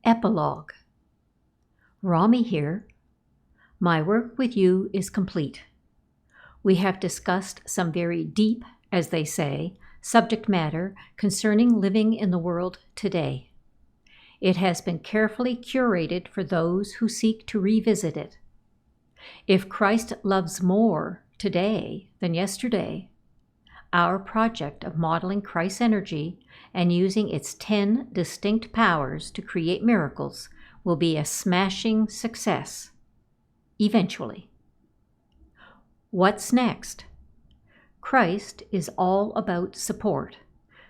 Epilogue. Rami here. My work with you is complete. We have discussed some very deep, as they say, subject matter concerning living in the world today. It has been carefully curated for those who seek to revisit it. If Christ loves more today than yesterday, our project of modeling Christ's energy and using its 10 distinct powers to create miracles will be a smashing success, eventually. What's next? Christ is all about support,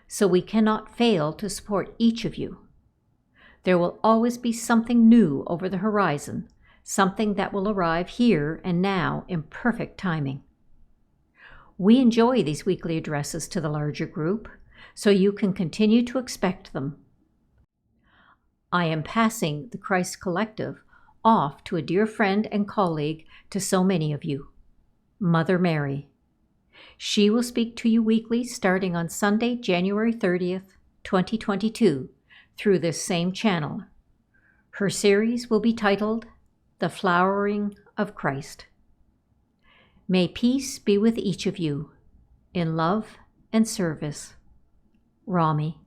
so we cannot fail to support each of you. There will always be something new over the horizon, something that will arrive here and now in perfect timing. We enjoy these weekly addresses to the larger group, so you can continue to expect them. I am passing the Christ Collective off to a dear friend and colleague to so many of you, Mother Mary. She will speak to you weekly starting on Sunday, January 30th, 2022, through this same channel. Her series will be titled The Flowering of Christ. May peace be with each of you, in love and service. Rami.